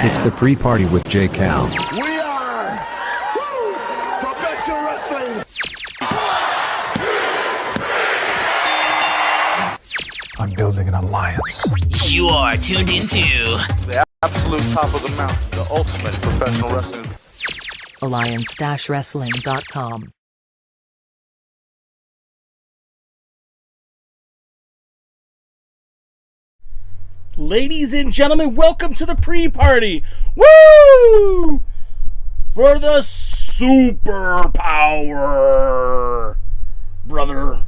It's the pre-party with J. Cal. We are professional building an alliance. You are tuned into the absolute top of the mountain, the ultimate professional wrestling. Alliance-wrestling.com. Ladies and gentlemen, welcome to the pre-party. Woo! For the superpower, brother.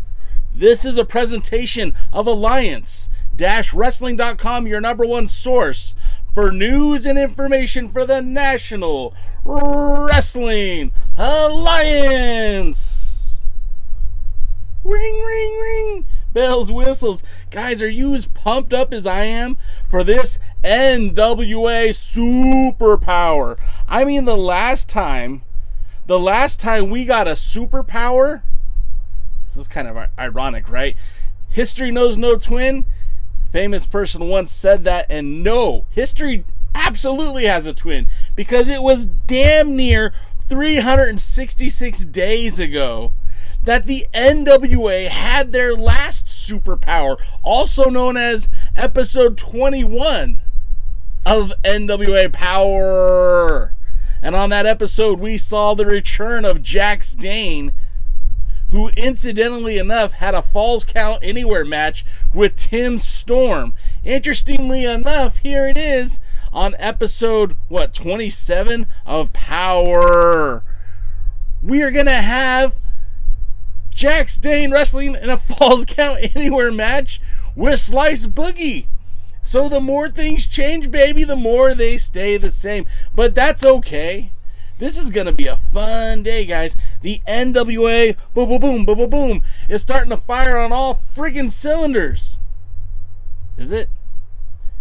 This is a presentation of Alliance-wrestling.com, your number one source for news and information for the National Wrestling Alliance. Ring, ring, ring. Bells, whistles. Guys, are you as pumped up as I am for this NWA superpower? I mean, the last time we got a superpower, this is kind of ironic, right? History knows no twin. Famous person once said that, and no, history absolutely has a twin, because it was damn near 366 days ago that the NWA had their last superpower, also known as episode 21 of NWA POWERRR. And on that episode, we saw the return of Jax Dane, who incidentally enough had a Falls Count Anywhere match with Tim Storm. Interestingly enough, here it is on episode 27 of POWERRR. We are gonna have Jax Dane wrestling in a Falls Count Anywhere match with Slice Boogie. So the more things change, baby, the more they stay the same. But that's okay. This is going to be a fun day, guys. The NWA boom, boom, boom, boom, boom, boom is starting to fire on all friggin' cylinders. Is it?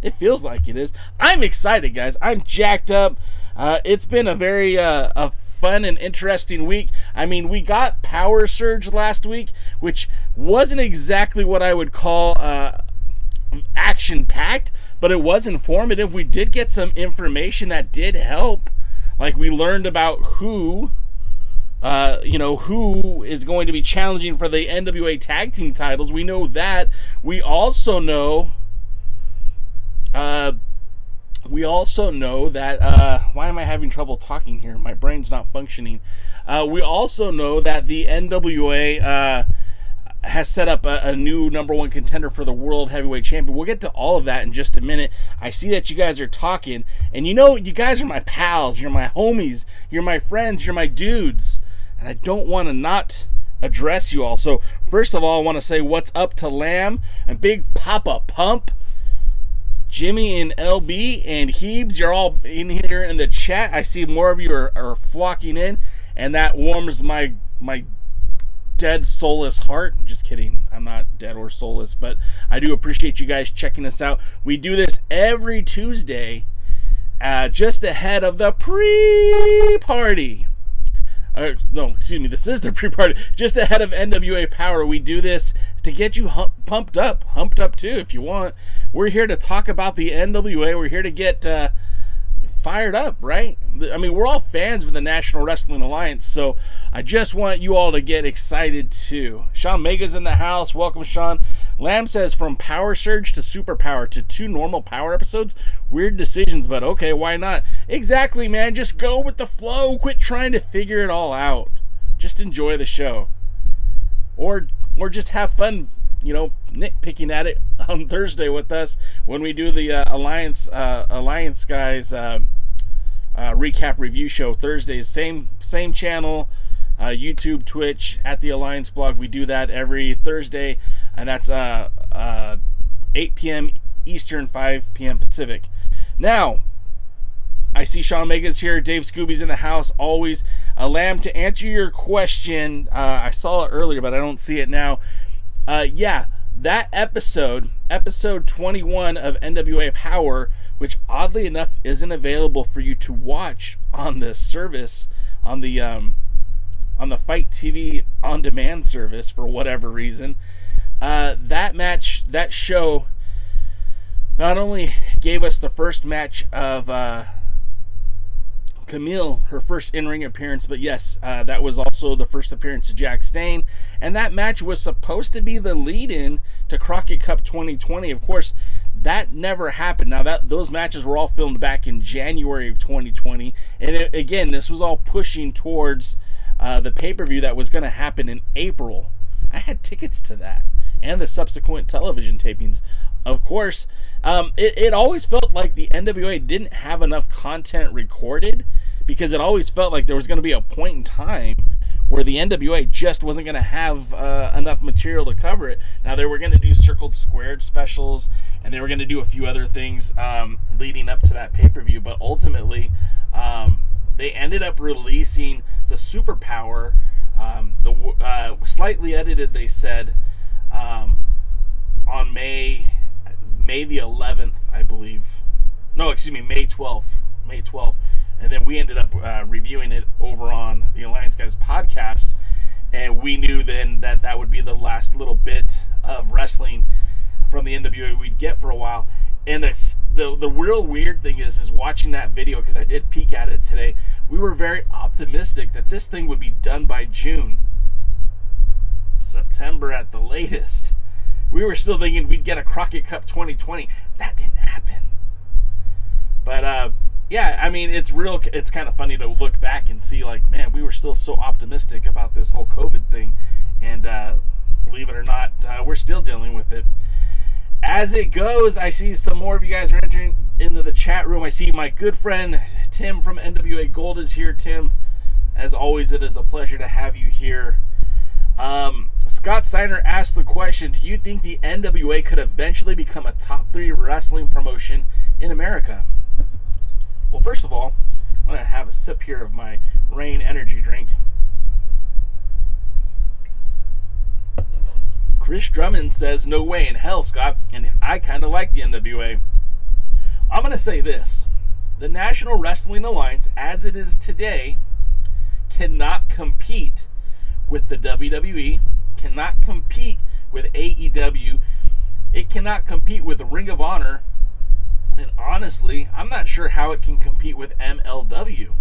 It feels like it is. I'm excited, guys. I'm jacked up. It's been a very fun and interesting week. I mean, we got Power Surge last week, which wasn't exactly what I would call action-packed, but it was informative. We did get some information that did help. Like, we learned about who is going to be challenging for the NWA Tag Team Titles. We know that. We also know that, why am I having trouble talking here? My brain's not functioning. We also know that the NWA has set up a new number one contender for the World Heavyweight Champion. We'll get to all of that in just a minute. I see that you guys are talking, and you know, you guys are my pals, you're my homies, you're my friends, you're my dudes, and I don't want to not address you all. So first of all, I want to say what's up to Lamb and Big Papa Pump, Jimmy and LB and Heebs. You're all in here in the chat. I see more of you are flocking in, and that warms my dead soulless heart. Just kidding, I'm not dead or soulless, but I do appreciate you guys checking us out. We do this every Tuesday, just ahead of the pre-party. This is the pre-party, just ahead of NWA Power. We do this to get you pumped up too, if you want. We're here to talk about the NWA. We're here to get fired up, right? I mean, we're all fans of the National Wrestling Alliance, so I just want you all to get excited too. Sean Mega's in the house. Welcome, Sean. Lamb says, from Power Surge to Superpower to 2 normal Power episodes. Weird decisions, but okay, why not? Exactly, man. Just go with the flow. Quit trying to figure it all out. Just enjoy the show. Or just have fun, nitpicking at it on Thursday with us when we do the Alliance guys recap review show Thursdays. Same channel, YouTube, Twitch, at the Alliance blog. We do that every Thursday, and that's 8 p.m. Eastern, 5 p.m. Pacific. Now, I see Sean Mega's here. Dave Scooby's in the house. Always. Lamb, to answer your question, I saw it earlier, but I don't see it now. That episode 21 of NWA Power, which oddly enough isn't available for you to watch on the service, on the Fight TV on demand service for whatever reason. That show not only gave us the first match of Kamille, her first in-ring appearance, but yes, that was also the first appearance of Jax Stane, and that match was supposed to be the lead-in to Crockett Cup 2020. Of course, that never happened. Now, those matches were all filmed back in January of 2020, and again, this was all pushing towards the pay-per-view that was going to happen in April. I had tickets to that, and the subsequent television tapings. Of course, it always felt like the NWA didn't have enough content recorded, because it always felt like there was going to be a point in time where the NWA just wasn't going to have enough material to cover it. Now, they were going to do circled squared specials, and they were going to do a few other things leading up to that pay-per-view, but ultimately they ended up releasing the Super POWERRR, slightly edited, they said, on May the 11th, I believe. No, excuse me, May 12th. And then we ended up reviewing it over on the Alliance Guys podcast, and we knew then that would be the last little bit of wrestling from the NWA we'd get for a while. And the real weird thing is watching that video, because I did peek at it today. We were very optimistic that this thing would be done by June, September at the latest. We were still thinking we'd get a Crockett Cup 2020. That didn't happen. But yeah, I mean, it's kind of funny to look back and see, like, man, we were still so optimistic about this whole COVID thing, and believe it or not, we're still dealing with it. As it goes, I see some more of you guys are entering into the chat room. I see my good friend Tim from NWA Gold is here. Tim, as always, it is a pleasure to have you here. Scott Steiner asked the question, do you think the NWA could eventually become a top 3 wrestling promotion in America? Well, first of all, I'm going to have a sip here of my Reign energy drink. Chris Drummond says, no way in hell, Scott, and I kind of like the NWA. I'm going to say this. The National Wrestling Alliance, as it is today, cannot compete with the WWE, cannot compete with AEW, it cannot compete with Ring of Honor, and honestly, I'm not sure how it can compete with MLW,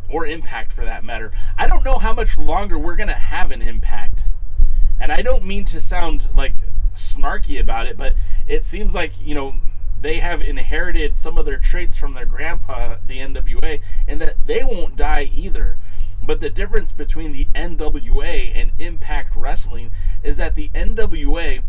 or Impact for that matter. I don't know how much longer we're going to have an Impact, and I don't mean to sound like snarky about it, but it seems like, you know, they have inherited some of their traits from their grandpa, the NWA, and that they won't die either. But the difference between the NWA and Impact Wrestling is that the NWA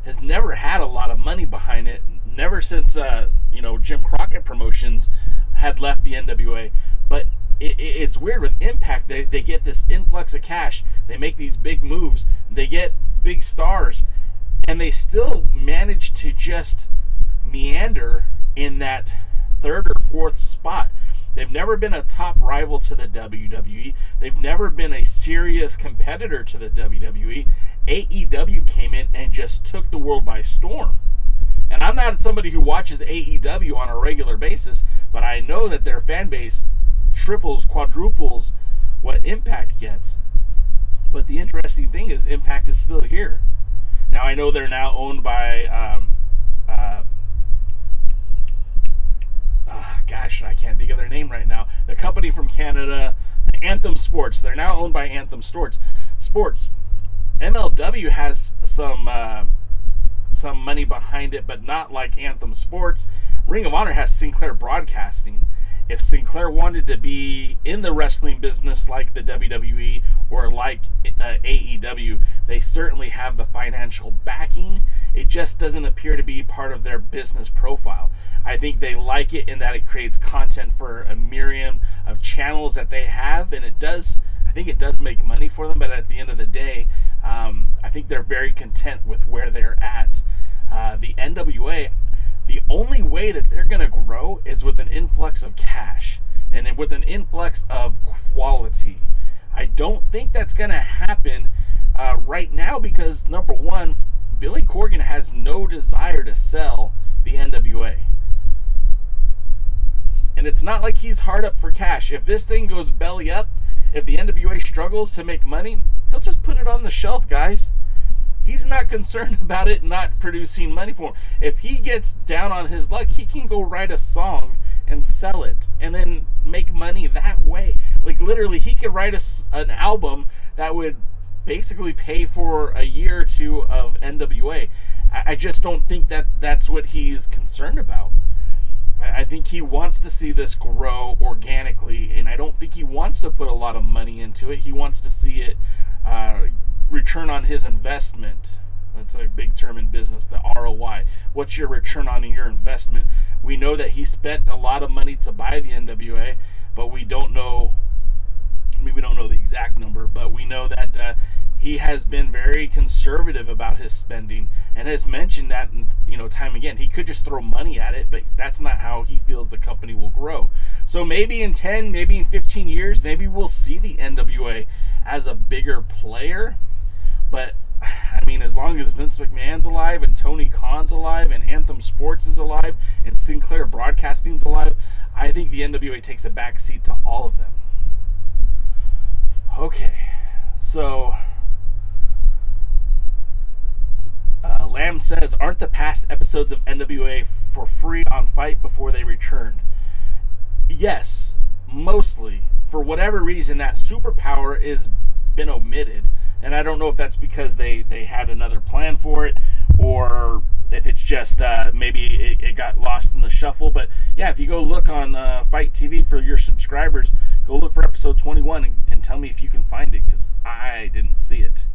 has never had a lot of money behind it, never since Jim Crockett Promotions had left the NWA. But it's weird with Impact. They get this influx of cash, they make these big moves, they get big stars, and they still manage to just meander in that 3rd or 4th spot. They've never been a top rival to the WWE. They've never been a serious competitor to the WWE. AEW came in and just took the world by storm. And I'm not somebody who watches AEW on a regular basis, but I know that their fan base triples, quadruples what Impact gets. But the interesting thing is Impact is still here. Now, I know they're now owned by I can't think of their name right now. The company from Canada, Anthem Sports. They're now owned by Anthem Sports. MLW has some money behind it, but not like Anthem Sports. Ring of Honor has Sinclair Broadcasting. If Sinclair wanted to be in the wrestling business like the WWE or like AEW, they certainly have the financial backing. It just doesn't appear to be part of their business profile. I think they like it in that it creates content for a myriad of channels that they have, and I think it does make money for them, but at the end of the day, I think they're very content with where they're at. The NWA, the only way that they're going to grow is with an influx of cash and with an influx of quality. I don't think that's going to happen right now because, number one, Billy Corgan has no desire to sell the NWA. And it's not like he's hard up for cash. If this thing goes belly up, if the NWA struggles to make money, he'll just put it on the shelf, guys. He's not concerned about it not producing money for him. If he gets down on his luck, he can go write a song and sell it and then make money that way. Like, literally, he could write an album that would basically pay for a year or two of NWA. I just don't think that that's what he's concerned about. I think he wants to see this grow organically, and I don't think he wants to put a lot of money into it. He wants to see it return on his investment. That's a big term in business, the ROI. What's your return on your investment? We know that he spent a lot of money to buy the NWA, but we don't know. I mean, we don't know the exact number, but we know that he has been very conservative about his spending and has mentioned that, time again. He could just throw money at it, but that's not how he feels the company will grow. So maybe in 10, maybe in 15 years, maybe we'll see the NWA as a bigger player. But I mean, as long as Vince McMahon's alive and Tony Khan's alive and Anthem Sports is alive and Sinclair Broadcasting's alive, I think the NWA takes a back seat to all of them. Okay, so Lamb says, aren't the past episodes of NWA for free on Fight before they returned? Yes, mostly. For whatever reason, that superpower is been omitted, and I don't know if that's because they had another plan for it, or if it's just maybe it got lost in the shuffle. But yeah, if you go look on Fight TV for your subscribers, go look for episode 21 and tell me if you can find it, because I didn't see it.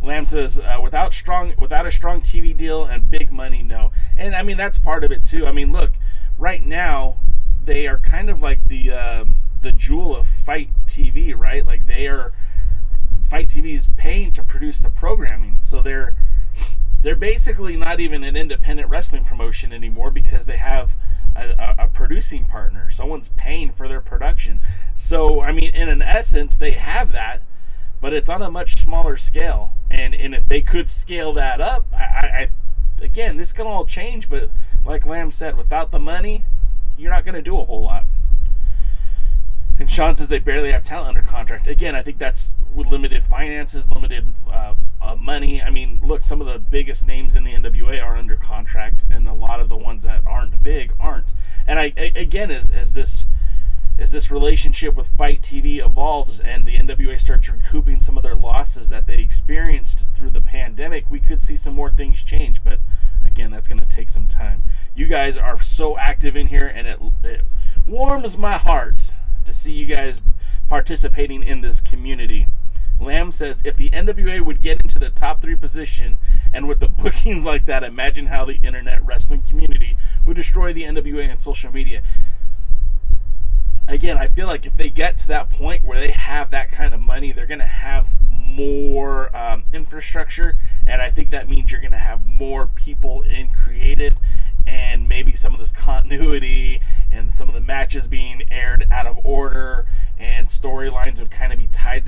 Lamb says, without a strong TV deal and big money, no. And I mean, that's part of it too. I mean, look, right now they are kind of like the jewel of Fight TV, right? Like, Fight TV is paying to produce the programming, so they're basically not even an independent wrestling promotion anymore, because they have a producing partner. Someone's paying for their production. So I mean, in an essence, they have that, but it's on a much smaller scale. And if they could scale that up, I again, this can all change, but like Lamb said, without the money, you're not going to do a whole lot. And Sean says they barely have talent under contract. Again, I think that's with limited finances, limited money. I mean, look, some of the biggest names in the NWA are under contract, and a lot of the ones that aren't big aren't. And again, as this relationship with Fight TV evolves and the NWA starts recouping some of their losses that they experienced through the pandemic, we could see some more things change. But again, that's going to take some time. You guys are so active in here, and it warms my heart to see you guys participating in this community. Lamb says, if the NWA would get into the top 3 position, and with the bookings like that, imagine how the internet wrestling community would destroy the NWA and social media. Again, I feel like if they get to that point where they have that kind of money, they're going to have more infrastructure, and I think that means you're going to have more people in creative, and maybe some of this continuity and some of the matches being aired out of order and storylines would kind of be tied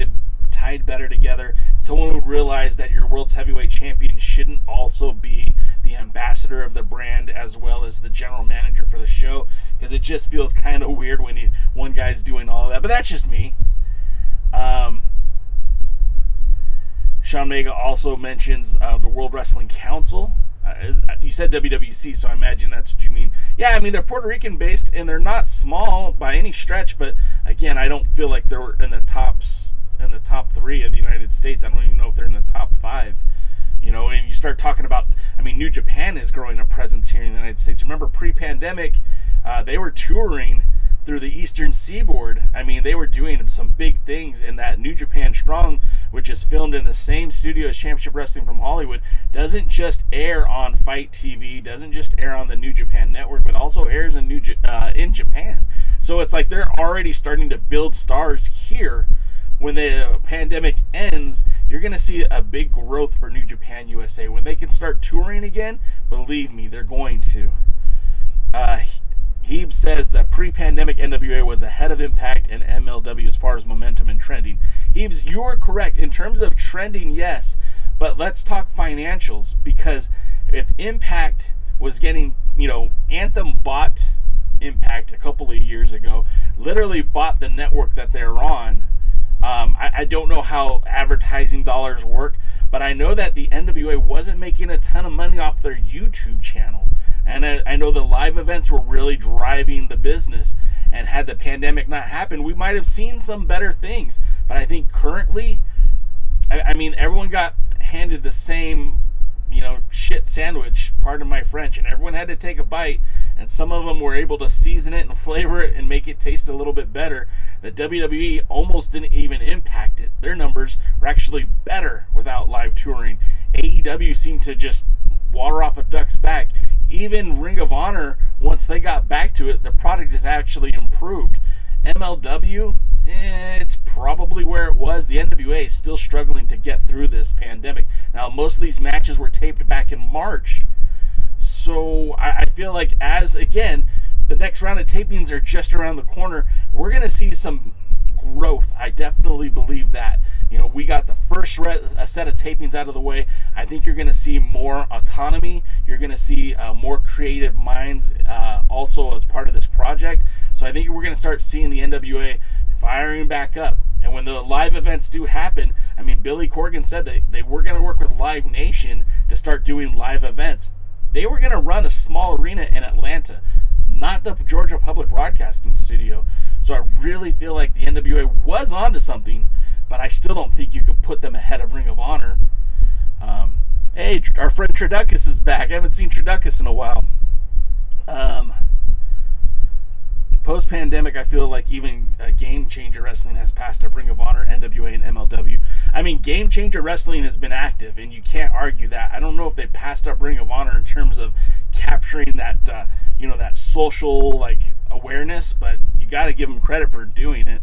better together. Someone would realize that your world's heavyweight champion shouldn't also be the ambassador of the brand as well as the general manager for the show, because it just feels kind of weird when one guy's doing all of that. But that's just me. Sean Mega also mentions the World Wrestling Council. You said WWC, so I imagine that's what you mean. Yeah, I mean, they're Puerto Rican based, and they're not small by any stretch, but again, I don't feel like they're in the top 3 of the United States. I don't even know if they're in the top 5. And you start talking about, I mean, New Japan is growing a presence here in the United States. Remember, pre-pandemic, they were touring through the Eastern Seaboard. I mean, they were doing some big things, in that New Japan Strong, which is filmed in the same studio as Championship Wrestling from Hollywood, doesn't just air on Fight TV, doesn't just air on the New Japan Network, but also airs in Japan. So it's like they're already starting to build stars here. When the pandemic ends, you're going to see a big growth for New Japan USA. When they can start touring again, believe me, they're going to. Heeb says the pre-pandemic NWA was ahead of Impact and MLW as far as momentum and trending. Heebs, you are correct. In terms of trending, yes. But let's talk financials, because if Impact was getting, Anthem bought Impact a couple of years ago, literally bought the network that they're on. I don't know how advertising dollars work, but I know that the NWA wasn't making a ton of money off their YouTube channel. And I know the live events were really driving the business. And had the pandemic not happened, we might have seen some better things. But I think currently, I mean, everyone got handed the same, shit sandwich, pardon my French, and everyone had to take a bite, and some of them were able to season it and flavor it and make it taste a little bit better. The WWE almost didn't even impact it. Their numbers were actually better without live touring. AEW seemed to just water off a duck's back. Even Ring of Honor, once they got back to it, the product has actually improved. MLW, it's probably where it was. The NWA is still struggling to get through this pandemic. Now, most of these matches were taped back in March. So I feel like the next round of tapings are just around the corner, we're going to see some growth. I definitely believe that. We got the first set of tapings out of the way. I think you're going to see more autonomy. You're going to see more creative minds also as part of this project. So I think we're going to start seeing the NWA firing back up. And when the live events do happen, I mean, Billy Corgan said that they were going to work with Live Nation to start doing live events. They were going to run a small arena in Atlanta, not the Georgia Public Broadcasting Studio. So I really feel like the NWA was onto something, but I still don't think you could put them ahead of Ring of Honor. Hey, our friend Traducus is back. I haven't seen Traducus in a while. Post-pandemic, I feel like even Game Changer Wrestling has passed up Ring of Honor, NWA, and MLW. I mean, Game Changer Wrestling has been active, and you can't argue that. I don't know if they passed up Ring of Honor in terms of capturing that, that social awareness, but you got to give them credit for doing it.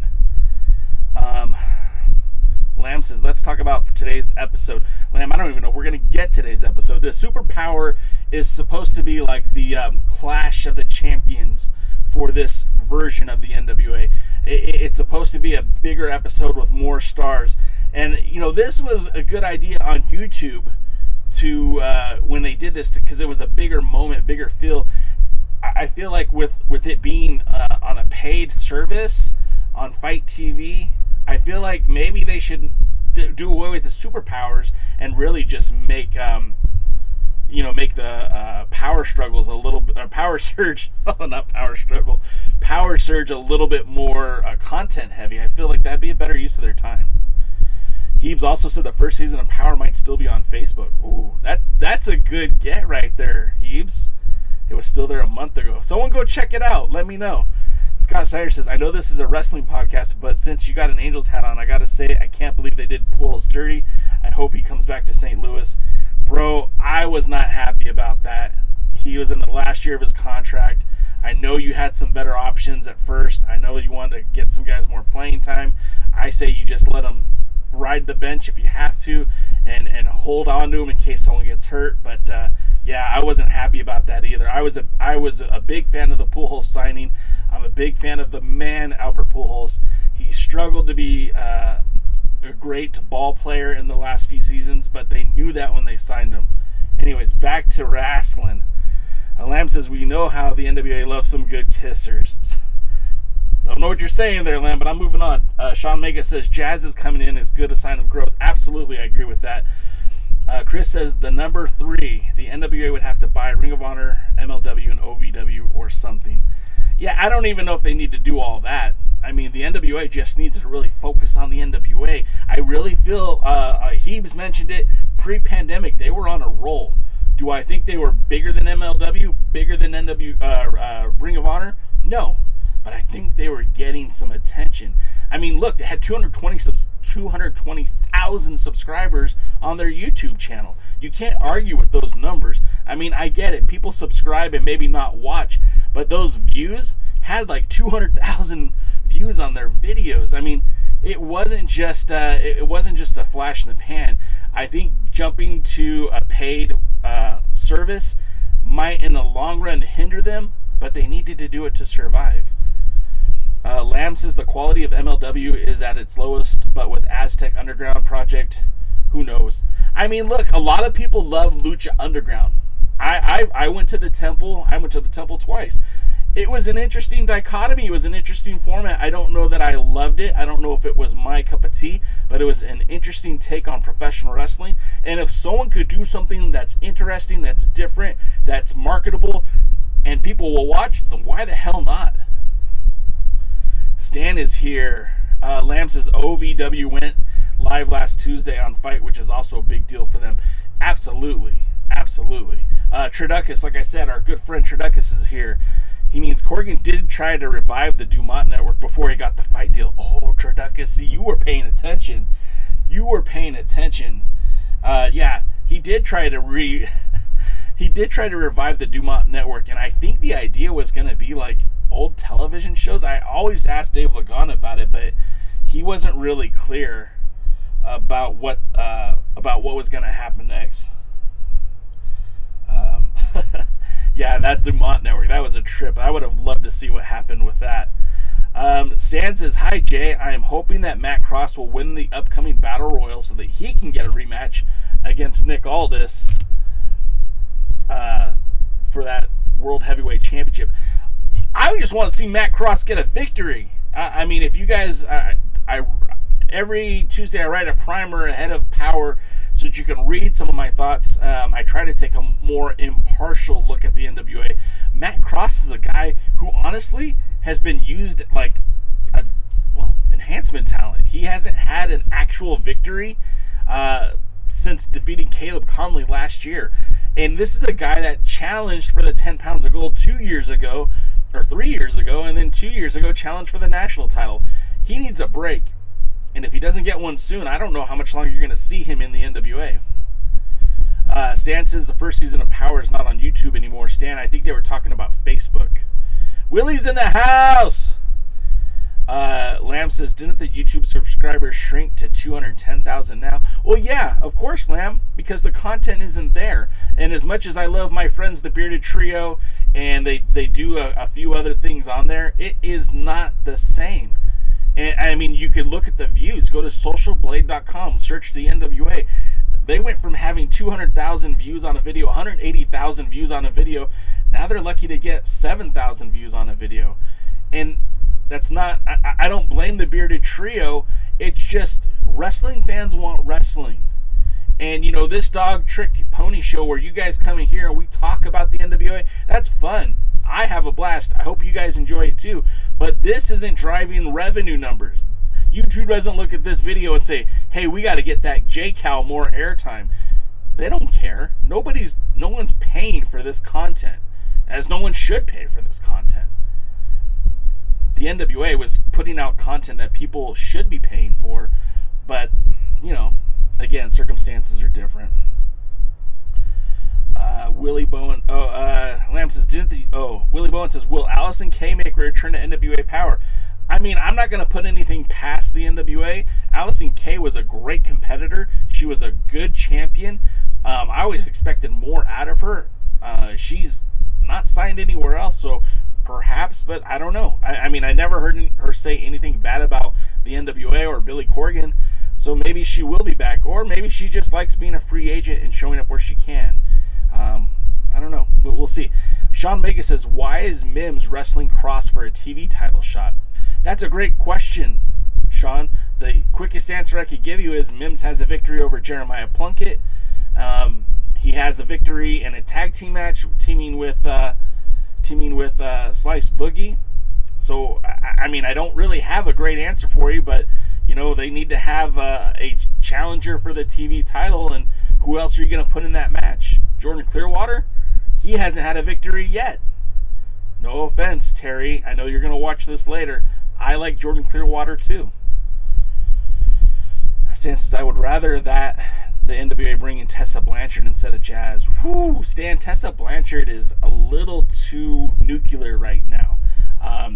Lamb says, let's talk about today's episode. Lamb, I don't even know if we're going to get today's episode. The Superpower is supposed to be like the Clash of the Champions for this version of the NWA. It's supposed to be a bigger episode with more stars. And, this was a good idea on YouTube to when they did this, because it was a bigger moment, bigger feel. I feel like with it being on a paid service on Fight TV, I feel like maybe they should do away with the superpowers and really just make make the power struggles a little power surge power surge a little bit more content heavy. I feel like that'd be a better use of their time. Heebs also said the first season of Power might still be on Facebook. Ooh, that's a good get right there, Heebs. It was still there a month ago. Someone go check it out. Let me know. Scott Snyder says, I know this is a wrestling podcast, but since you got an Angels hat on, I got to say, I can't believe they did Pujols dirty. I hope he comes back to St. Louis. Bro, I was not happy about that. He was in the last year of his contract. I know you had some better options at first. I know you wanted to get some guys more playing time. I say you just let them ride the bench if you have to and hold on to him in case someone gets hurt. But I wasn't happy about that either. I was a big fan of the Pujols signing. I'm a big fan of the man Albert Pujols. He struggled to be a great ball player in the last few seasons, but they knew that when they signed him. Anyways, back to wrestling. Lamb says, we know how the NWA loves some good kissers. Don't know what you're saying there, Lamb, but I'm moving on. Sean Mega says, Jazz is coming in is good a sign of growth. Absolutely, I agree with that. Chris says, the number 3, the NWA would have to buy Ring of Honor, MLW, and OVW or something. Yeah, I don't even know if they need to do all that. I mean, the NWA just needs to really focus on the NWA. I really feel, Heebs mentioned it, pre-pandemic, they were on a roll. Do I think they were bigger than MLW, bigger than Ring of Honor? No. But I think they were getting some attention. I mean, look, they had 220,000 subscribers on their YouTube channel. You can't argue with those numbers. I mean, I get it. People subscribe and maybe not watch, but those views had like 200,000 views on their videos. I mean, it wasn't just a flash in the pan. I think jumping to a paid service might, in the long run, hinder them, but they needed to do it to survive. Lamb says the quality of MLW is at its lowest, but with Aztec Underground project, who knows? I mean, look, a lot of people love Lucha Underground. I went to the temple. I went to the temple twice. it was an interesting dichotomy. It was an interesting format. I don't know that I loved it. I don't know if it was my cup of tea, but it was an interesting take on professional wrestling. And if someone could do something that's interesting, that's different, that's marketable, and people will watch, then why the hell not? Stan is here. Lamb says OVW went live last Tuesday on Fight, which is also a big deal for them. Absolutely. Traducus, like I said, our good friend Traducus is here. He means Corgan did try to revive the Dumont Network before he got the Fight deal. Oh, Traducus, see, you were paying attention. Yeah, he did try to he did try to revive the Dumont Network, and I think the idea was going to be like old television shows. I always asked Dave Lagana about it, but he wasn't really clear about what was going to happen next. Yeah, that Dumont Network, that was a trip. I would have loved to see what happened with that. Stan says, hi, Jay. I am hoping that Matt Cross will win the upcoming Battle Royal so that he can get a rematch against Nick Aldis for that World Heavyweight Championship. I just want to see Matt Cross get a victory. I mean, if you guys... every Tuesday I write a primer ahead of Power so that you can read some of my thoughts. I try to take a more impartial look at the NWA. Matt Cross is a guy who honestly has been used like enhancement talent. He hasn't had an actual victory since defeating Caleb Conley last year. And this is a guy that challenged for the 10 pounds of gold 2 years ago, or 3 years ago, and then 2 years ago challenged for the national title. He needs a break. And if he doesn't get one soon, I don't know how much longer you're going to see him in the NWA. Stan says the first season of Power is not on YouTube anymore. Stan, I think they were talking about Facebook. Willie's in the house! Lamb says, didn't the YouTube subscribers shrink to 210,000 now? Well, yeah, of course, Lamb, because the content isn't there. And as much as I love my friends, the Bearded Trio, and they do a few other things on there, it is not the same. And I mean, you could look at the views. Go to socialblade.com, search the NWA. They went from having 200,000 views on a video, 180,000 views on a video. Now they're lucky to get 7,000 views on a video. And that's not, I don't blame the Bearded Trio. It's just wrestling fans want wrestling. And, you know, this dog trick pony show where you guys come in here and we talk about the NWA, that's fun. I have a blast. I hope you guys enjoy it too. But this isn't driving revenue numbers. YouTube doesn't look at this video and say, hey, we got to get that J-Cal more airtime. They don't care. No one's paying for this content, as no one should pay for this content. The NWA was putting out content that people should be paying for, but, you know, again, circumstances are different. Willie Bowen. Lamb says, Willie Bowen says, will Allison K make a return to NWA Power? I mean, I'm not going to put anything past the NWA. Allison K was a great competitor. She was a good champion. I always expected more out of her. She's not signed anywhere else, so perhaps, but I don't know. I mean, I never heard her say anything bad about the NWA or Billy Corgan, so maybe she will be back, or maybe she just likes being a free agent and showing up where she can. I don't know, but we'll see. Sean Mega says, why is Mims wrestling Cross for a TV title shot? That's a great question, Sean. The quickest answer I could give you is Mims has a victory over Jeremiah Plunkett. He has a victory in a tag team match teaming with Slice Boogie. So, I mean, I don't really have a great answer for you, but, you know, they need to have a challenger for the TV title, and who else are you going to put in that match? Jordan Clearwater? He hasn't had a victory yet. No offense, Terry. I know you're going to watch this later. I like Jordan Clearwater, too. Stan says, I would rather that the NWA bring in Tessa Blanchard instead of Jazz. Whew, Stan, Tessa Blanchard is a little too nuclear right now.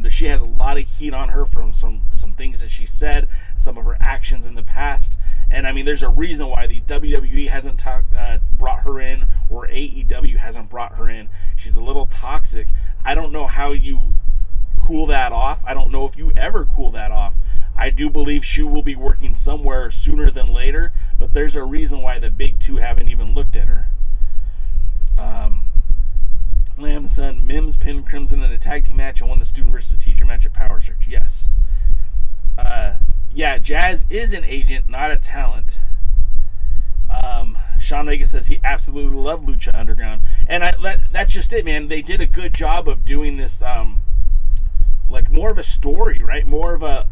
She has a lot of heat on her from some things that she said, some of her actions in the past. And, I mean, there's a reason why the WWE hasn't brought her in, or AEW hasn't brought her in. She's a little toxic. I don't know how you cool that off. I don't know if you ever cool that off. I do believe she will be working somewhere sooner than later, but there's a reason why the big two haven't even looked at her. Lamb's son, Mims pinned Crimson in a tag team match and won the student versus teacher match at Power Search. Yes. Yeah, Jazz is an agent, not a talent. Sean Vega says he absolutely loved Lucha Underground. And that's just it, man. They did a good job of doing this, like more of a story, right? More of an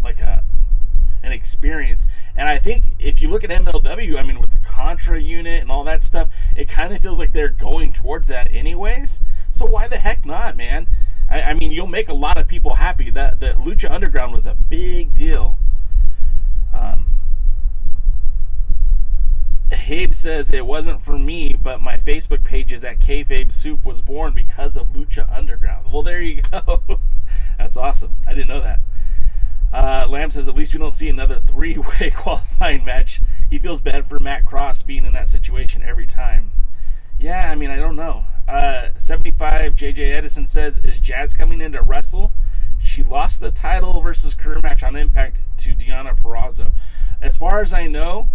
experience. And I think if you look at MLW, I mean, with the Contra unit and all that stuff, it kind of feels like they're going towards that anyways. So why the heck not, man? I mean, you'll make a lot of people happy. That Lucha Underground was a big deal. Habe says it wasn't for me, but my Facebook page is at Kayfabe Soup was born because of Lucha Underground. Well, there you go. That's awesome. I didn't know that. Lamb says at least we don't see another 3-way qualifying match. He feels bad for Matt Cross being in that situation every time. Yeah, I mean, I don't know. 75 JJ Edison says, is Jazz coming in to wrestle? She lost the title versus career match on Impact to Deonna Purrazzo. As far as I know,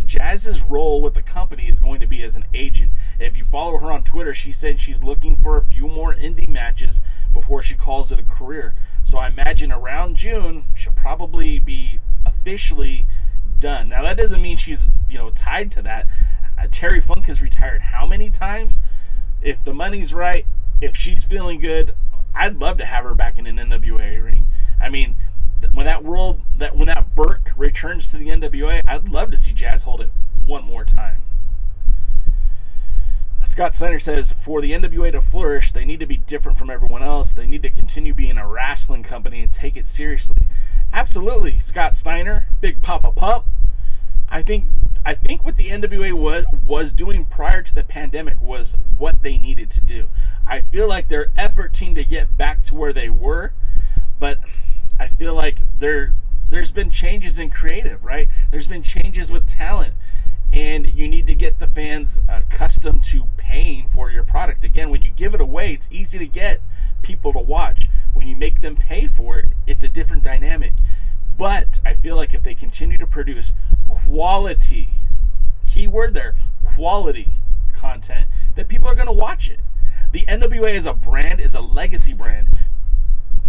Jazz's role with the company is going to be as an agent. If you follow her on Twitter, she said she's looking for a few more indie matches before she calls it a career. So I imagine around June, she'll probably be officially done. Now, that doesn't mean she's, tied to that. Terry Funk has retired how many times? If the money's right, if she's feeling good, I'd love to have her back in an NWA ring. I mean, when that Burke returns to the NWA, I'd love to see Jazz hold it one more time. Scott Steiner says, for the NWA to flourish, they need to be different from everyone else. They need to continue being a wrestling company and take it seriously. Absolutely, Scott Steiner, Big Papa Pump. I think what the NWA was doing prior to the pandemic was what they needed to do. I feel like they're efforting to get back to where they were, but I feel like there's been changes in creative, right? There's been changes with talent, and you need to get the fans accustomed to paying for your product. Again, when you give it away, it's easy to get people to watch. When you make them pay for it, it's a different dynamic. But I feel like if they continue to produce quality, keyword there, quality content, that people are going to watch it. The NWA as a brand is a legacy brand.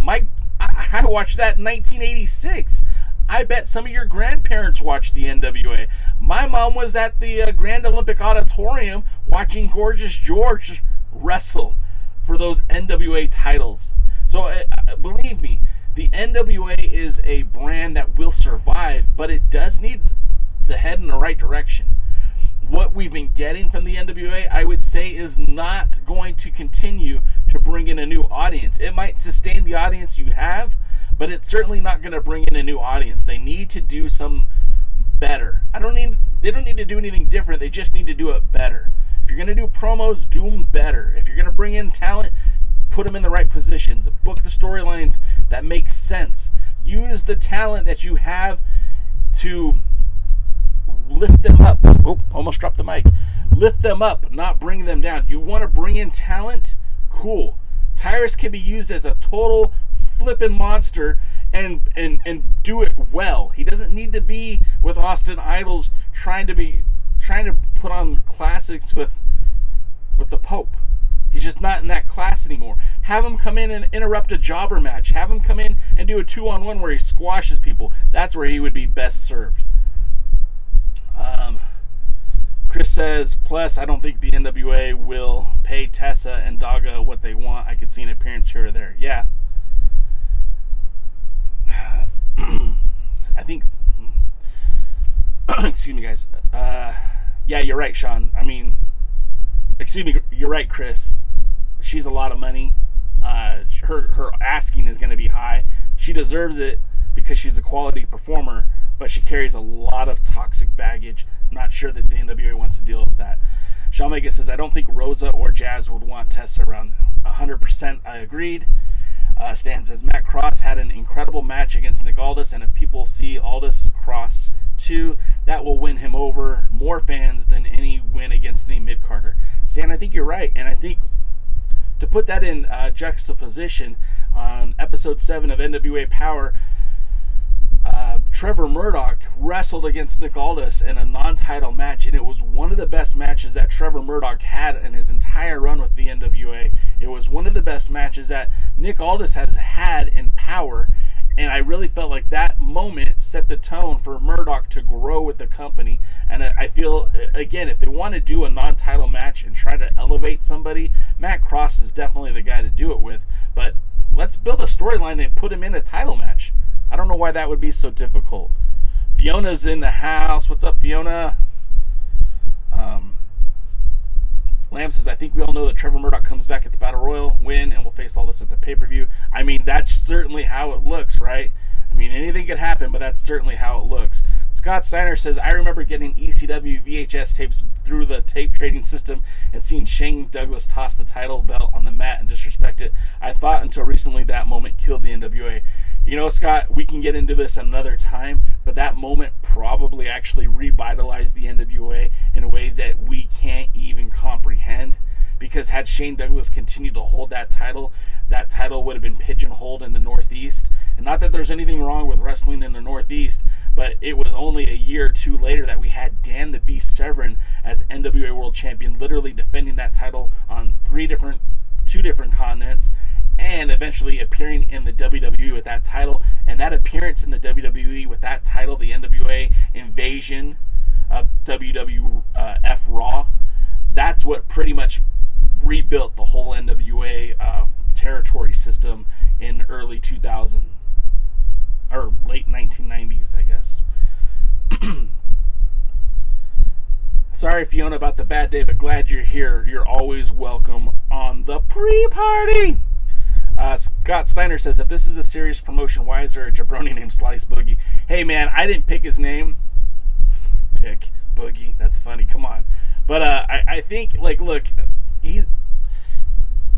I watched that in 1986. I bet some of your grandparents watched the NWA. My mom was at the Grand Olympic Auditorium watching Gorgeous George wrestle for those NWA titles. So believe me, the NWA is a brand that will survive, but it does need to head in the right direction. What we've been getting from the NWA, I would say, is not going to continue to bring in a new audience. It might sustain the audience you have, but it's certainly not going to bring in a new audience. They need to do some better. They don't need to do anything different. They just need to do it better. If you're going to do promos, do them better. If you're going to bring in talent, put them in the right positions. Book the storylines that make sense. Use the talent that you have to lift them up. Oh, almost dropped the mic. Lift them up, not bring them down. You want to bring in talent? Cool. Tyrus can be used as a total flipping monster and do it well. He doesn't need to be with Austin Idols trying to put on classics with the Pope. He's just not in that class anymore. Have him come in and interrupt a jobber match. Have him come in and do a 2-on-1 where he squashes people. That's where he would be best served. Chris says, plus, I don't think the NWA will pay Tessa and Daga what they want. I could see an appearance here or there. Yeah. I think... excuse me, guys. Yeah, you're right, Sean. I mean... Excuse me, you're right, Chris. She's a lot of money. Her asking is going to be high. She deserves it because she's a quality performer, but she carries a lot of toxic baggage. Not sure that the NWA wants to deal with that. Sean Mega says, I don't think Rosa or Jazz would want Tessa around. 100% I agreed. Stan says, Matt Cross had an incredible match against Nick Aldis, and if people see Aldis Cross too, that will win him over more fans than any win against any mid-carder. Stan, I think you're right, and I think to put that in juxtaposition, on episode 7 of NWA Power, Trevor Murdoch wrestled against Nick Aldis in a non-title match, and it was one of the best matches that Trevor Murdoch had in his entire run with the NWA. It was one of the best matches that Nick Aldis has had in Power, and I really felt like that moment set the tone for Murdoch to grow with the company. And I feel, again, if they want to do a non-title match and try to elevate somebody, Matt Cross is definitely the guy to do it with. But let's build a storyline and put him in a title match. I don't know why that would be so difficult. Fiona's in the house. What's up, Fiona? Lamb says, I think we all know that Trevor Murdoch comes back at the Battle Royal, win, and will face Aldis at the pay-per-view. I mean, that's certainly how it looks, right? I mean, anything could happen, but that's certainly how it looks. Scott Steiner says, I remember getting ECW VHS tapes through the tape trading system and seeing Shane Douglas toss the title belt on the mat and disrespect it. I thought until recently that moment killed the NWA. You know, Scott, we can get into this another time, but that moment probably actually revitalized the NWA in ways that we can't even comprehend. Because had Shane Douglas continued to hold that title would have been pigeonholed in the Northeast. And not that there's anything wrong with wrestling in the Northeast, but it was only a year or two later that we had Dan the Beast Severn as NWA World Champion, literally defending that title on two different continents, and eventually appearing in the WWE with that title. And that appearance in the WWE with that title, the NWA invasion of WWF Raw, that's what pretty much rebuilt the whole NWA territory system in early 2000 or late 1990s, I guess. Sorry, Fiona, about the bad day, but glad you're here. You're always welcome on the pre-party. Scott Steiner says, if this is a serious promotion, why is there a jabroni named Slice Boogie? Hey, man, I didn't pick his name. Pick Boogie. That's funny. Come on. But I think, like, look,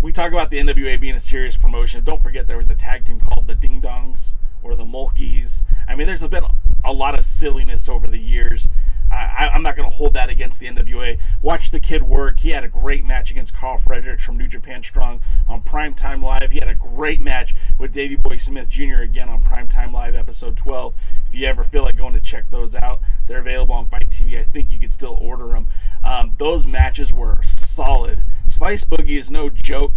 we talk about the NWA being a serious promotion. Don't forget there was a tag team called the Ding Dongs or the Mulkeys. I mean, there's been a lot of silliness over the years. I'm not going to hold that against the NWA. Watch the kid work. He had a great match against Carl Fredericks from New Japan Strong on Primetime Live. He had a great match with Davey Boy Smith Jr. again on Primetime Live episode 12. If you ever feel like going to check those out, they're available on Fight TV. I think you could still order them. Those matches were solid. Slice Boogie is no joke.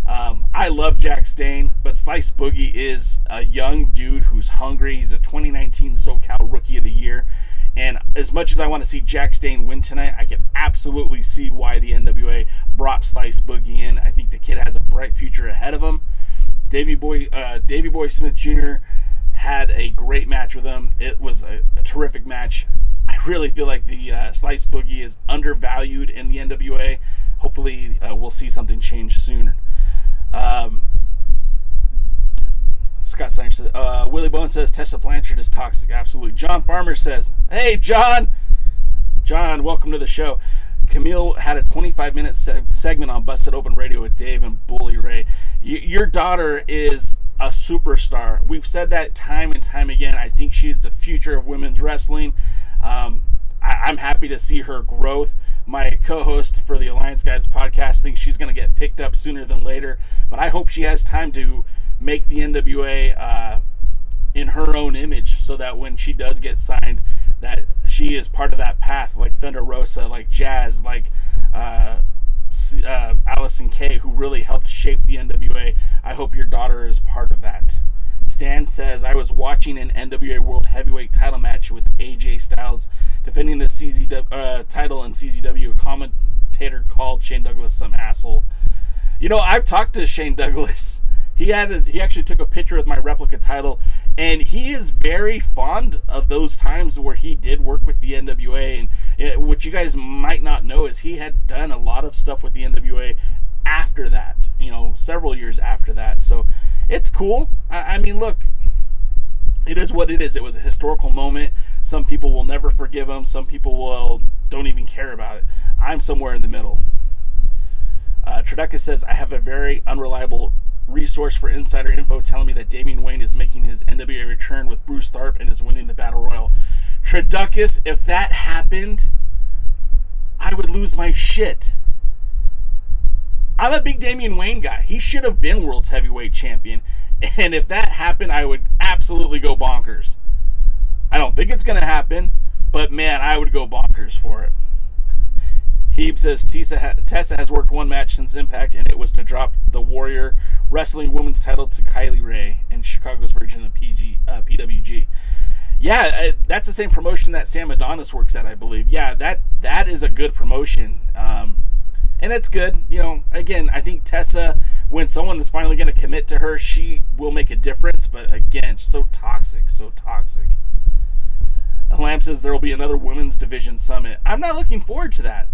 I love Jack Stane, but Slice Boogie is a young dude who's hungry. He's a 2019 SoCal Rookie of the Year. And as much as I want to see Jack Stane win tonight, I can absolutely see why the NWA brought Slice Boogie in. I think the kid has a bright future ahead of him. Davey Boy Smith Jr. had a great match with him. It was a terrific match. I really feel like the Slice Boogie is undervalued in the NWA. Hopefully we'll see something change soon. Scott Steiner says, Willie Bone says, Tessa Blanchard is toxic. Absolutely. John Farmer says, hey, John, welcome to the show. Kamille had a 25-minute segment on Busted Open Radio with Dave and Bully Ray. Your daughter is a superstar. We've said that time and time again. I think she's the future of women's wrestling. I'm happy to see her growth. My co-host for the Alliance Guys podcast thinks she's going to get picked up sooner than later, but I hope she has time to make the NWA in her own image, so that when she does get signed, that she is part of that path, like Thunder Rosa, like Jazz, like Allison Kay, who really helped shape the NWA. I hope your daughter is part of that. Stan says, I was watching an NWA World Heavyweight title match with AJ Styles defending the title in CZW. A commentator called Shane Douglas some asshole. You know, I've talked to Shane Douglas. He actually took a picture with my replica title, and he is very fond of those times where he did work with the NWA. And what you guys might not know is he had done a lot of stuff with the NWA after that, several years after that. So it's cool. I mean, look, it is what it is. It was a historical moment. Some people will never forgive him. Some people don't even care about it. I'm somewhere in the middle. Trideca says, I have a very unreliable resource for insider info telling me that Damian Wayne is making his NWA return with Bruce Tharpe and is winning the Battle Royal. Triduckus, if that happened, I would lose my shit. I'm a big Damian Wayne guy. He should have been World's Heavyweight Champion. And if that happened, I would absolutely go bonkers. I don't think it's going to happen, but man, I would go bonkers for it. Hebe says Tessa has worked one match since Impact, and it was to drop the Warrior Wrestling Women's title to Kylie Ray in Chicago's version of PWG. Yeah, that's the same promotion that Sam Adonis works at, I believe. Yeah, that is a good promotion. And it's good. You know, again, I think Tessa, when someone is finally going to commit to her, she will make a difference. But again, so toxic. Lamb says there will be another women's division summit. I'm not looking forward to that.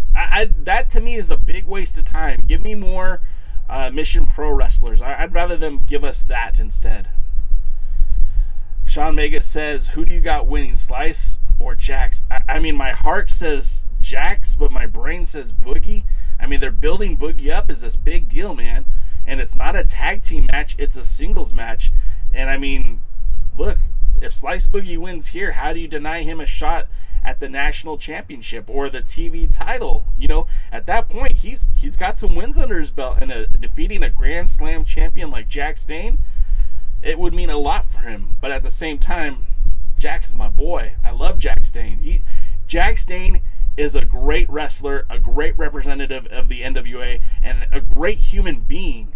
That to me is a big waste of time. Give me more Mission Pro wrestlers. I'd rather them give us that instead. Sean Mega says, who do you got winning, Slice or Jax? I mean, my heart says Jax, but my brain says Boogie. I mean, they're building Boogie up as this big deal, man. And it's not a tag team match, it's a singles match. And I mean, look, if Slice Boogie wins here, how do you deny him a shot at the national championship or the TV title? You know, at that point, he's got some wins under his belt, and defeating a Grand Slam champion like Jax Dane, it would mean a lot for him. But at the same time, Jax is my boy. I love Jax Dane. Jax Dane is a great wrestler, a great representative of the NWA, and a great human being.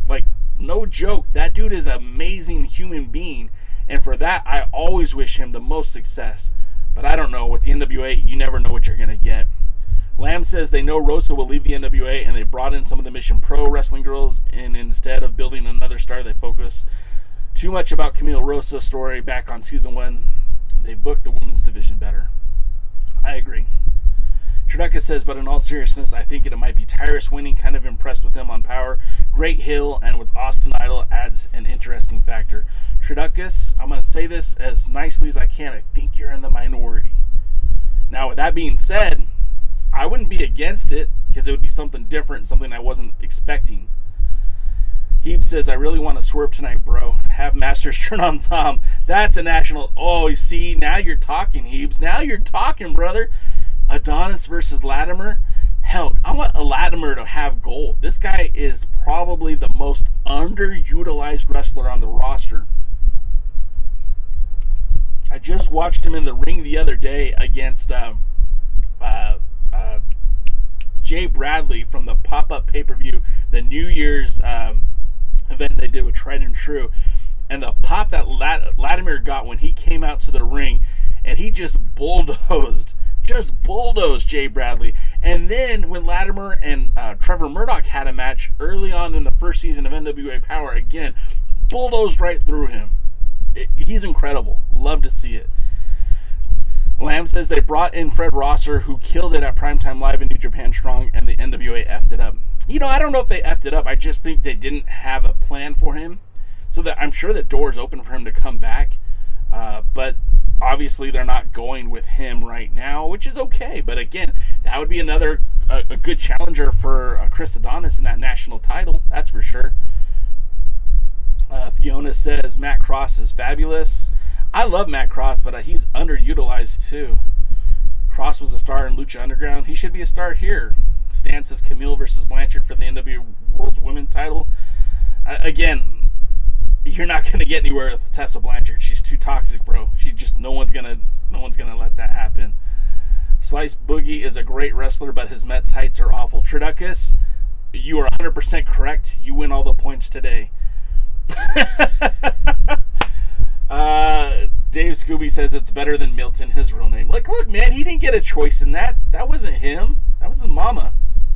Like, no joke, that dude is an amazing human being. And for that, I always wish him the most success. But I don't know. With the NWA, you never know what you're going to get. Lamb says they know Rosa will leave the NWA, and they brought in some of the Mission Pro wrestling girls, and instead of building another star, they focus too much about Kamille Rosa's story back on season 1. They booked the women's division better. I agree. Triducka says, but in all seriousness, I think it might be Tyrus winning. Kind of impressed with him on Power. Great heel, and with Austin Idol adds an interesting factor. Triduckus, I'm going to say this as nicely as I can. I think you're in the minority. Now, with that being said, I wouldn't be against it because it would be something different, something I wasn't expecting. Hebe says, I really want to swerve tonight, bro. Have Masters turn on Tom. That's a national. Oh, you see, now you're talking, Hebes. Now you're talking, brother. Adonis versus Latimer. Hell, I want Latimer to have gold. This guy is probably the most underutilized wrestler on the roster. I just watched him in the ring the other day against Jay Bradley from the pop-up pay-per-view, the New Year's event they did with Tried and True. And the pop that Latimer got when he came out to the ring, and he just bulldozed Jay Bradley. And then when Latimer and Trevor Murdoch had a match early on in the first season of NWA Power, again, bulldozed right through him. He's incredible. Love to see it. Lamb says they brought in Fred Rosser, who killed it at Primetime Live in New Japan Strong, and the NWA effed it up. You know, I don't know if they effed it up. I just think they didn't have a plan for him. So that I'm sure the door's open for him to come back. But obviously they're not going with him right now, which is okay. But again, that would be another a good challenger for Chris Adonis in that national title. That's for sure. Fiona says Matt Cross is fabulous. I love Matt Cross, but he's underutilized too. Cross was a star in Lucha Underground. He should be a star here. Stan says Kamille versus Blanchard for the NWA World's Women's title. Again, you're not going to get anywhere with Tessa Blanchard. She's too toxic, bro. No one's gonna let that happen. Slice Boogie is a great wrestler, but his Mets heights are awful. Triduckus, you are 100% correct. You win all the points today. Dave Scooby says it's better than Milton, his real name. Like, look, man, he didn't get a choice in that. That wasn't him. That was his mama.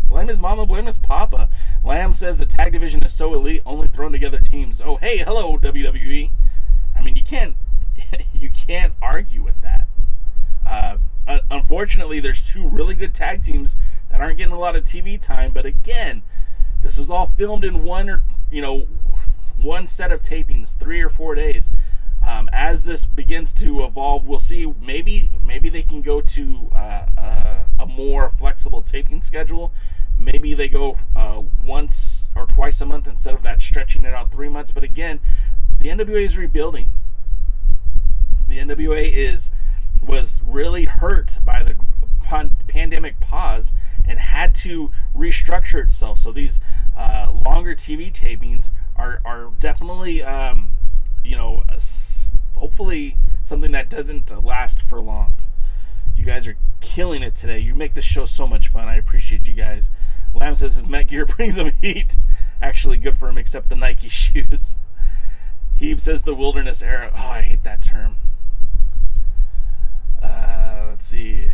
Blame his mama, blame his papa. Lamb says the tag division is so elite, only thrown together teams. Oh, hey, hello, WWE. I mean, you can't argue with that. Unfortunately, there's two really good tag teams that aren't getting a lot of TV time. But again, this was all filmed in one set of tapings, 3 or 4 days. As this begins to evolve, we'll see. Maybe they can go to a more flexible taping schedule. Maybe they go once or twice a month instead of that stretching it out 3 months. But again, the NWA is rebuilding. The NWA was really hurt by the pandemic pause and had to restructure itself. So these longer TV tapings are definitely hopefully something that doesn't last for long. You guys are killing it today. You make this show so much fun. I appreciate you guys. Lamb says his Met gear brings him heat. Actually good for him, except the Nike shoes. Heeb says the wilderness era. Oh, I hate that term. Let's see.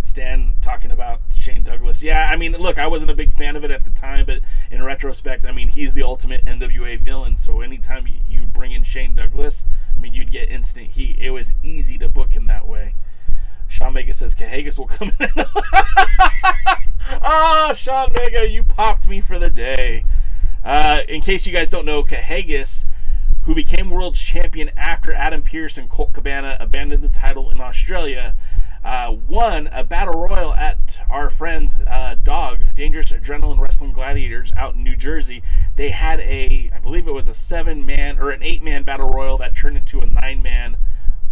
Stan talking about Shane Douglas. Yeah, I mean, look, I wasn't a big fan of it at the time, but in retrospect, I mean, he's the ultimate NWA villain. So anytime you bring in Shane Douglas, I mean, you'd get instant heat. It was easy to book him that way. Sean Mega says Cahagas will come in. Oh, Sean Mega, you popped me for the day. In case you guys don't know, Cahagas, who became world champion after Adam Pearce and Colt Cabana abandoned the title in Australia, won a battle royal at our friends Dog, Dangerous Adrenaline Wrestling Gladiators out in New Jersey. They had I believe it was a 7-man or an 8-man battle royal that turned into a 9-man.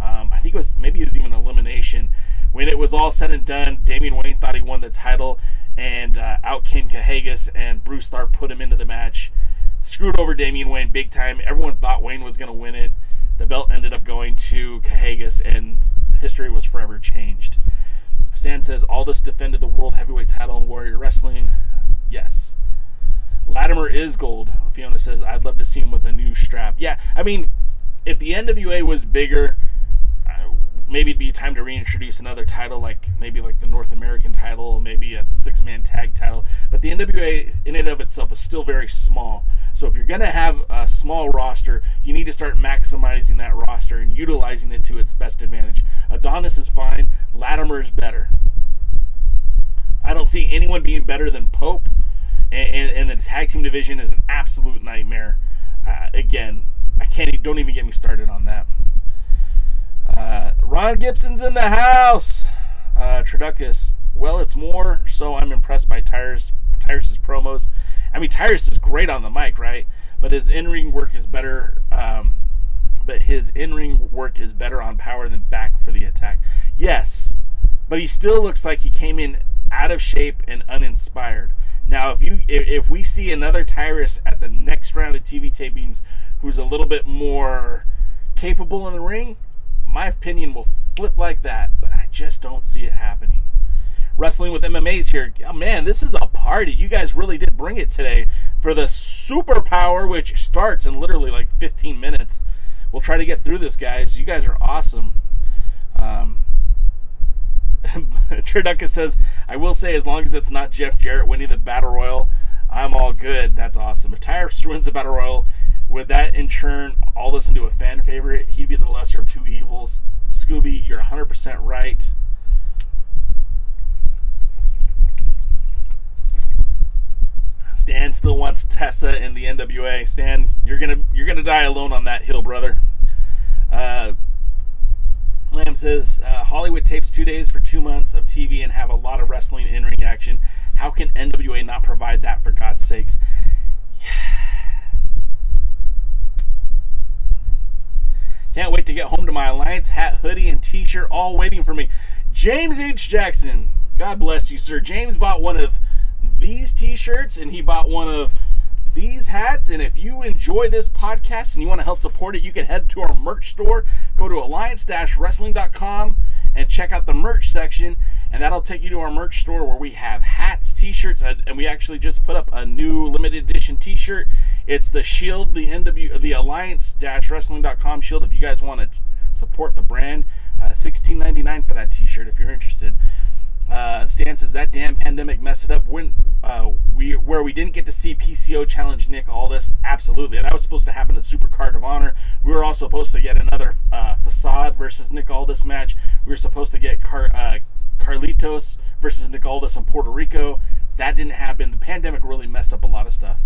I think it was even elimination. When it was all said and done, Damian Wayne thought he won the title, and out came Cahagas, and Bruce Starr put him into the match. Screwed over Damian Wayne big time. Everyone thought Wayne was going to win it. The belt ended up going to Cahagas, and history was forever changed. Stan says Aldis defended the World Heavyweight title in Warrior Wrestling. Yes. Latimer is gold. Fiona says, I'd love to see him with a new strap. Yeah, I mean, if the NWA was bigger, maybe it'd be time to reintroduce another title, maybe the North American title, maybe a 6-man tag title. But the NWA in and of itself is still very small. So if you're going to have a small roster, you need to start maximizing that roster and utilizing it to its best advantage. Adonis is fine. Latimer is better. I don't see anyone being better than Pope. And the tag team division is an absolute nightmare. Again, don't even get me started on that. Ron Gibson's in the house. Traducus, well, it's more so I'm impressed by Tyrus's promos. I mean, Tyrus is great on the mic, right? But his in-ring work is better. On power than back for the attack. Yes, but he still looks like he came in out of shape and uninspired. Now, if we see another Tyrus at the next round of TV tapings who's a little bit more capable in the ring, my opinion will flip like that, but I just don't see it happening. Wrestling with MMA's here. Oh, man, this is a party. You guys really did bring it today for the Superpower, which starts in literally 15 minutes. We'll try to get through this, guys. You guys are awesome. Triducka says, I will say, as long as it's not Jeff Jarrett winning the Battle Royal, I'm all good. That's awesome. If Tyrus wins the Battle Royal, would that in turn Aldis into a fan favorite? He'd be the lesser of two evils. Scooby, you're 100% right. Stan still wants Tessa in the NWA. Stan, you're gonna die alone on that hill, brother. Lamb says Hollywood tapes 2 days for 2 months of TV and have a lot of wrestling in-ring action. How can NWA not provide that, for God's sakes? Can't wait to get home to my Alliance hat, hoodie, and t-shirt all waiting for me. James H. Jackson, God bless you, sir. James bought one of these t-shirts and he bought one of these hats. And if you enjoy this podcast and you want to help support it, you can head to our merch store. Go to alliance-wrestling.com and check out the merch section, and that'll take you to our merch store where we have hats, t-shirts, and we actually just put up a new limited edition t-shirt. It's the Shield, the alliance-wrestling.com Shield. If you guys want to support the brand, $16.99 for that t-shirt if you're interested. Stan says that damn pandemic messed it up. When we didn't get to see PCO challenge Nick Aldis, absolutely. That was supposed to happen at Super Card of Honor. We were also supposed to get another Facade versus Nick Aldis match. We were supposed to get Carlitos versus Nick Aldis in Puerto Rico. That didn't happen. The pandemic really messed up a lot of stuff.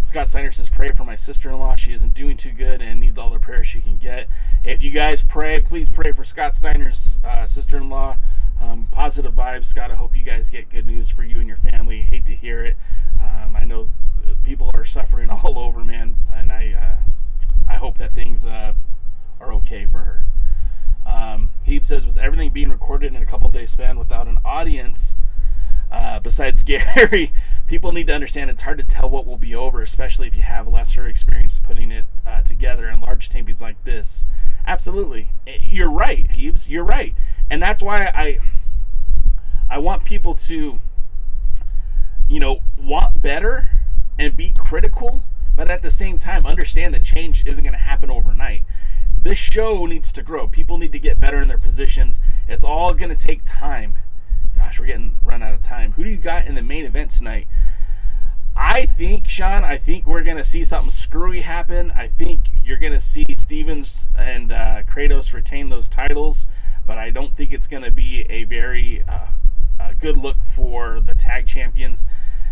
Scott Steiner says, pray for my sister-in-law. She isn't doing too good and needs all the prayers she can get. If you guys pray, please pray for Scott Steiner's sister-in-law. Positive vibes, Scott. I hope you guys get good news for you and your family. Hate to hear it. I know people are suffering all over, man, and I hope that things are okay for her. Heap says, with everything being recorded in a couple days span without an audience, besides Gary, people need to understand it's hard to tell what will be over, especially if you have lesser experience putting it together in large champions like this. Absolutely. You're right, Heebs. You're right. And that's why I want people to, want better and be critical, but at the same time understand that change isn't going to happen overnight. This show needs to grow. People need to get better in their positions. It's all going to take time. Gosh, we're getting run out of time. Who do you got in the main event tonight? I think, Sean, we're going to see something screwy happen. I think you're going to see Stevens and Kratos retain those titles, but I don't think it's going to be a very good look for the tag champions,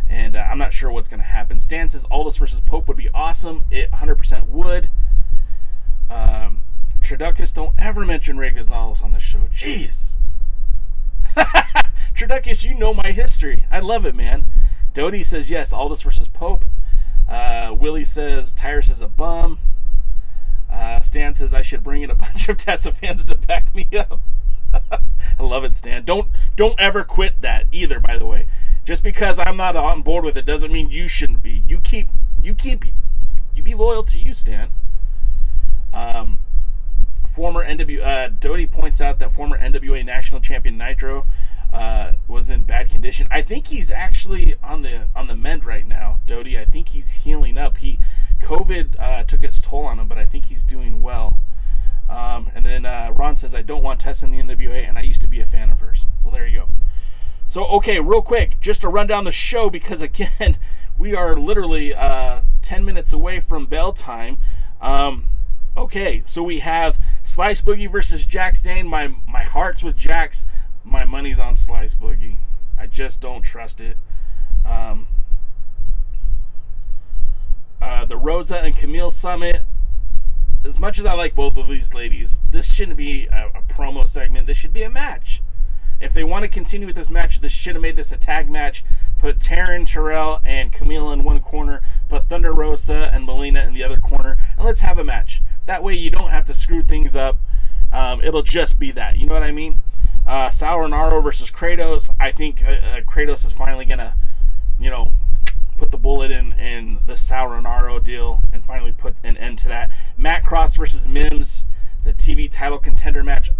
and I'm not sure what's going to happen. Stan says Aldis versus Pope would be awesome. It 100% would. Traducus, don't ever mention Rey Gonzalez on this show. Jeez. Traducus, you know my history. I love it, man. Dodie says yes, Aldis versus Pope. Willie says Tyrus is a bum. Stan says I should bring in a bunch of Tessa fans to back me up. I love it, Stan. Don't ever quit that either, by the way. Just because I'm not on board with it doesn't mean you shouldn't be. You be loyal to you, Stan. Dodie points out that former NWA National Champion Nitro was in bad condition. I think he's actually on the mend right now, Dodie. I think he's healing up. COVID took its toll on him, but I think he's doing well. And then Ron says, I don't want Tess in the NWA, and I used to be a fan of hers. Well, there you go. So, okay, real quick, just to run down the show, because, again, we are literally 10 minutes away from bell time. Okay, so we have Slice Boogie versus Jax Dane. My heart's with Jax. My money's on Slice Boogie. I just don't trust it. The Rosa and Kamille Summit. As much as I like both of these ladies, this shouldn't be a promo segment. This should be a match. If they want to continue with this match, this should have made this a tag match. Put Taryn, Terrell, and Kamille in one corner. Put Thunder Rosa and Melina in the other corner. And let's have a match. That way you don't have to screw things up. It'll just be that. You know what I mean? Sauronaro versus Kratos. I think Kratos is finally going to, put the bullet in the Sauronaro deal and finally put an end to that. Matt Cross versus Mims, the TV title contender match.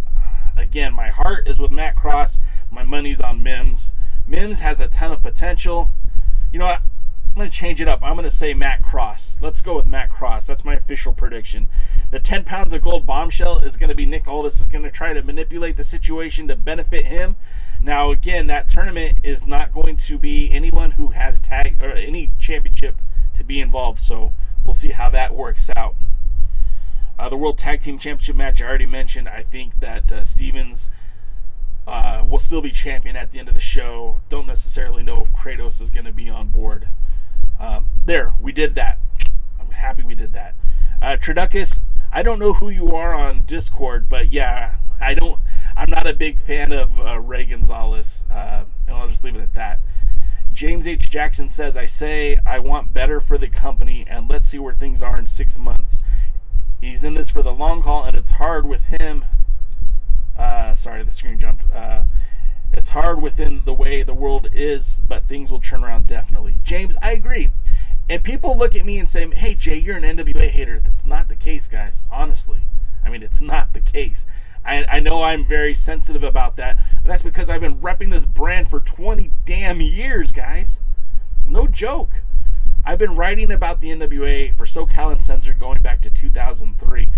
Again, my heart is with Matt Cross. My money's on Mims. Mims has a ton of potential. You know what? I'm going to change it up. I'm going to say Matt Cross. Let's go with Matt Cross. That's my official prediction. The 10 pounds of gold bombshell is going to be Nick Aldis is going to try to manipulate the situation to benefit him. Now, again, that tournament is not going to be anyone who has tag or any championship to be involved. So we'll see how that works out. The World Tag Team Championship match I already mentioned. I think that Stevens will still be champion at the end of the show. Don't necessarily know if Kratos is going to be on board. There, we did that. I'm happy we did that. Traducus, I don't know who you are on Discord, but yeah, I'm not a big fan of Rey Gonzalez, and I'll just leave it at that. James H. Jackson says, I want better for the company, and let's see where things are in 6 months. He's in this for the long haul, and it's hard with him. Sorry, the screen jumped. It's hard within the way the world is, but things will turn around definitely. James, I agree. And people look at me and say, hey, Jay, you're an NWA hater. That's not the case, guys. Honestly. I mean, it's not the case. I know I'm very sensitive about that, but that's because I've been repping this brand for 20 damn years, guys. No joke. I've been writing about the NWA for SoCal Uncensored going back to 2003.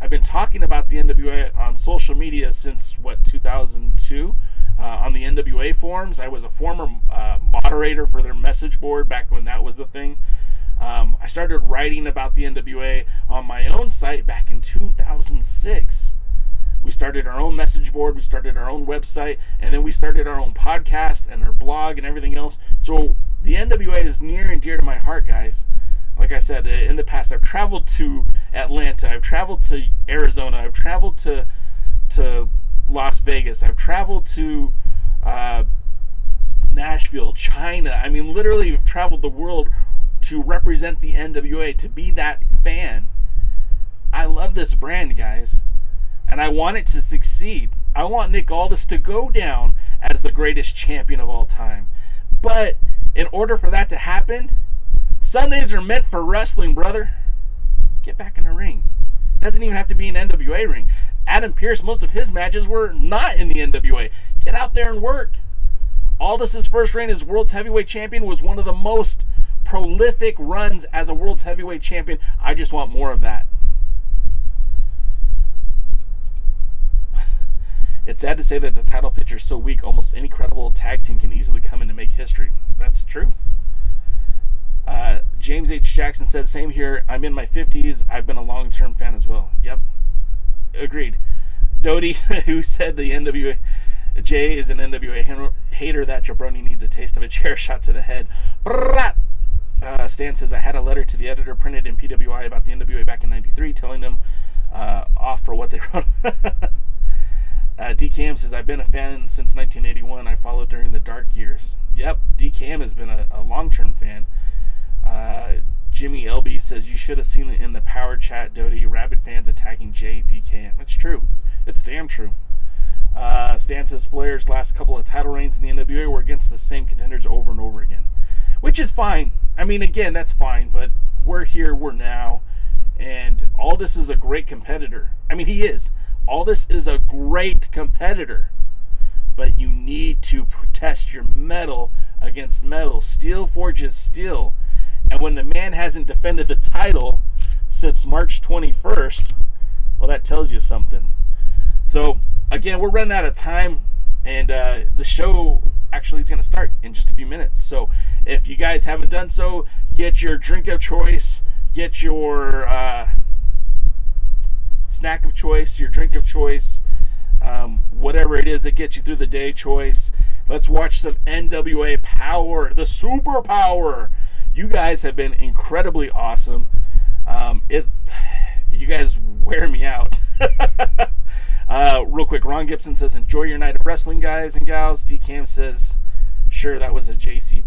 I've been talking about the NWA on social media since, 2002? On the NWA forums. I was a former moderator for their message board back when that was the thing. I started writing about the NWA on my own site back in 2006. We started our own message board, we started our own website, and then we started our own podcast and our blog and everything else. So the NWA is near and dear to my heart, guys. Like I said, in the past, I've traveled to Atlanta, I've traveled to Arizona, I've traveled to Las Vegas, I've traveled to Nashville, China. I mean, literally, I've traveled the world to represent the NWA, to be that fan. I love this brand, guys, and I want it to succeed. I want Nick Aldis to go down as the greatest champion of all time. But in order for that to happen, Sundays are meant for wrestling, brother. Get back in the ring. Doesn't even have to be an NWA ring. Adam Pearce, most of his matches were not in the NWA. Get out there and work. Aldis' first reign as World's Heavyweight Champion was one of the most prolific runs as a World's Heavyweight Champion. I just want more of that. It's sad to say that the title picture is so weak, almost any credible tag team can easily come in to make history. That's true. James H. Jackson says, same here. I'm in my 50s. I've been a long-term fan as well. Yep. Agreed. Doty, who said the NWA Jay is an NWA hater, that jabroni needs a taste of a chair shot to the head. Stan says, I had a letter to the editor printed in PWI about the NWA back in 93 telling them off for what they wrote. DKM says, I've been a fan since 1981. I followed during the dark years. Yep, DKM has been a long-term fan. Jimmy LB says, you should have seen it in the power chat, Doty. Rabid fans attacking DKM. It's true. It's damn true. Stan says, Flair's last couple of title reigns in the NWA were against the same contenders over and over again. Which is fine. I mean, again, that's fine. But we're here, we're now. And Aldis is a great competitor. I mean, he is. Aldis is a great competitor. But you need to test your metal against metal. Steel forges steel. And when the man hasn't defended the title since March 21st, well, that tells you something. So, again, we're running out of time. And the show actually is going to start in just a few minutes. So, if you guys haven't done so, get your drink of choice. Get your snack of choice, your drink of choice. Whatever it is that gets you through the day choice. Let's watch some NWA Power, the Superpower. You guys have been incredibly awesome. You guys wear me out. Real quick, Ron Gibson says, enjoy your night of wrestling, guys and gals. DCam says, sure, that was a JC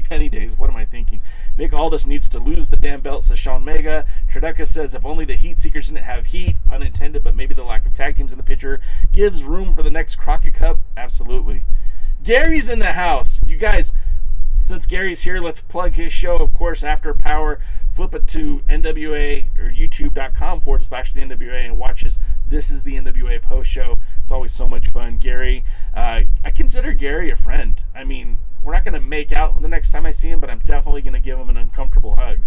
Penny days. What am I thinking? Nick Aldis needs to lose the damn belt, says Sean Mega. Trideca says, if only the Heat Seekers didn't have heat, pun intended, but maybe the lack of tag teams in the picture gives room for the next Crockett Cup. Absolutely. Gary's in the house. You guys, since Gary's here, let's plug his show, of course, After Power. Flip it to NWA or youtube.com/the NWA and watch his This is the NWA post show. It's always so much fun. Gary, I consider Gary a friend. I mean, we're not going to make out the next time I see him, but I'm definitely going to give him an uncomfortable hug.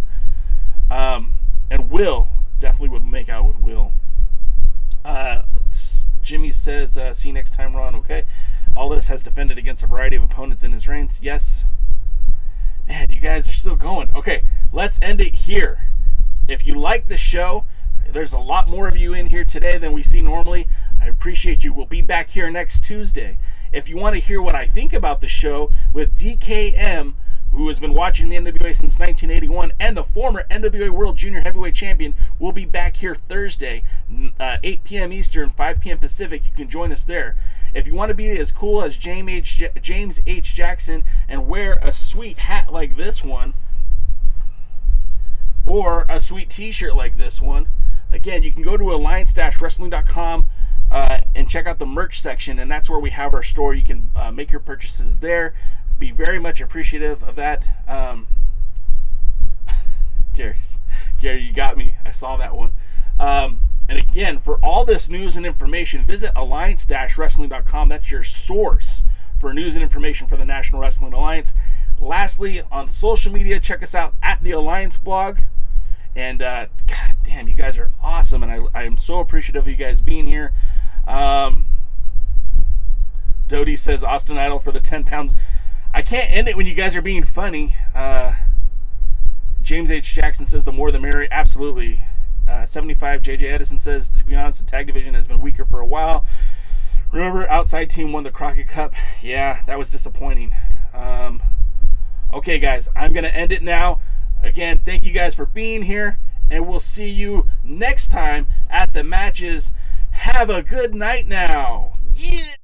And Will, definitely would make out with Will. Jimmy says, see you next time, Ron. Okay. Aldis has defended against a variety of opponents in his reigns. Yes. Man, you guys are still going. Okay, let's end it here. If you like the show, there's a lot more of you in here today than we see normally. I appreciate you. We'll be back here next Tuesday. If you want to hear what I think about the show with DKM, who has been watching the NWA since 1981, and the former NWA World Junior Heavyweight Champion, we'll be back here Thursday, 8 p.m. Eastern, 5 p.m. Pacific. You can join us there. If you want to be as cool as James H. Jackson and wear a sweet hat like this one, or a sweet t-shirt like this one, again, you can go to alliance-wrestling.com and check out the merch section, and that's where we have our store. You can make your purchases there. Be very much appreciative of that. Gary, you got me. I saw that one. And again, for all this news and information, visit alliance-wrestling.com. That's your source for news and information for the National Wrestling Alliance. Lastly, on social media, check us out at the Alliance blog. And God damn, you guys are awesome, and I am so appreciative of you guys being here. Dodie says, Austin Idol for the 10 pounds. I can't end it when you guys are being funny. James H. Jackson says, the more the merrier. Absolutely. 75 JJ Edison says, to be honest, the tag division has been weaker for a while. Remember, outside team won the Crockett Cup. Yeah, that was disappointing. Okay, guys, I'm going to end it now. Again, thank you guys for being here, and we'll see you next time at the matches. Have a good night now. Yeah.